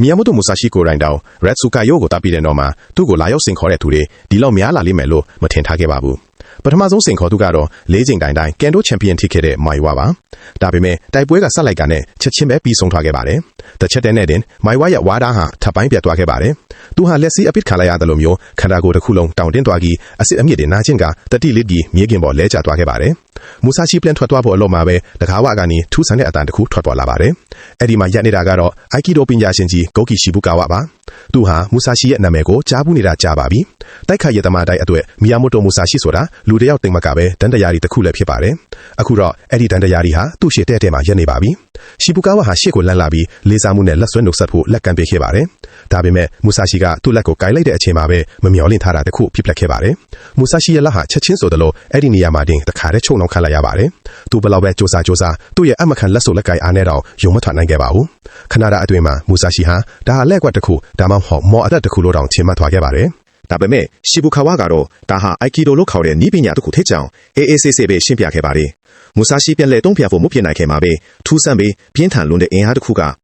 宮本武蔵ကိုယ်တိုင်တောင် Red Sukayo ကိုတပ်ပြီးတဲ့နောက်မှာသူ့ကိုလာရောက်စင်ခေါ်တဲ့သူတွေဒီလောက်များလာလိမ့်မယ်လို့မထင်ထားခဲ့ပါဘူးပထမဆုံးစင်ခေါ်သူကတော့၄ချိန်တိုင်တိုင်ကန်တိုချန်ပီယံထိခဲ့တဲ့မိုင်ဝါပါဒါပေမဲ့တိုက်ပွဲကဆက်လိုက်ကနဲ့ချက်ချင်းပဲပြီးဆုံးသွားခဲ့ပါတယ်တစ်ချက်တည်းနဲ့တင်မိုင်ဝါရဲ့ဝါဒါဟာထပ်ပိုင်းပြတ်သွားခဲ့ပါတယ်သူဟာလက်စီအပစ်ခံလိုက်ရတယ်လို့မျိုးခန္ဓာကိုယ်တစ်ခုလုံးတောင်တင်းသွားပြီးအစစ်အမြစ်တွေနာကျင်ကတတိလစ်ပြီးမြေကင်ပေါ်လဲကျသွားခဲ့ပါတယ်မူဆာရှိပြန်ထွက်သွားဖို့အလို့မှာပဲတကားဝကနေထူးဆန်းတဲ့အတန်တစ်ခုထွက်ပေါ်လာပါတယ်အဲ့ဒီမှာရက်နေတာကတော့အိုက်ကီဒိုပညာရှင်ကြီးဂိုကီရှိဘူကာဝါပါသူဟာမူဆာရှိရဲ့နာမည်ကိုကြားဘူးနေတာကြားပါပြီတိုက်ခိုက်ရသမားတိုက်အတွက်မီယာမိုတိုမူဆာရှိဆိုတာလူတစ်ယောက်တင်မကပဲတန်တရာရီတစ်ခုလည်းဖြစ်ပါတယ်အခုတော့အဲ့ဒီတန်တရာရီဟာသူ့ရှေ့တဲ့မှာရက်နေပါပြီရှိဘူကာဝါဟာရှေ့ကိုလန့်လာပြီးလေးစားမှုနဲ့လက်ဆွဲနှုတ်ဆက်ဖို့လက်ကမ်းပေးခဲ့ပါတယ်ဒါပေမဲ့မူဆာရှိကသူ့လက်ကိုကိုင်လိုက်တဲ့အချိန်မှာပဲမမျော်လင့်ထားတာတစ်ခုဖြစ်ပလက်ခဲ့ပါတယ်မူဆာရှိရဲ့လက်ဟာချက်ချင်းဆိုသလိုအဲ့ဒီနေရာမှာတင်တခါတည်းချုံနှောင်ခတ်လိုက်ရပါတယ်သူဘယ်လောက်ပဲစူးစမ်းသူ့ရဲ့အမခံလက်ဆုပ်လက်ကိုင်အားနဲ့တော့ယုံမထွက်နိုင်ခဲ့ပါဘူးခဏတာအတွင်းမှာမူဆာရှိဟာဒါဟာလက်ကွက်တစ်ခုဒါမှမဟုတ်မော်အသက်တစ်ခုလို့တောင်ထင်မှတ်သွားခဲ့ပါတယ်ဒါပေမဲ့ရှီဘူခါဝါကတော့ဒါဟာအိုက်ကီဒိုလို့ခေါ်တဲ့နည်းပညာတစ်ခုဖြစ်ကြောင်းအေးအေးဆေးဆေးပဲရှင်းပြခဲ့ပါတယ်မူဆာရှိပြန်လဲတုံးပြဖို့မဖြစ်နိုင်ခဲ့မှာပဲထူးဆန်းပြီးပြင်းထန်လွန်းတဲ့အင်အားတစ်ခုက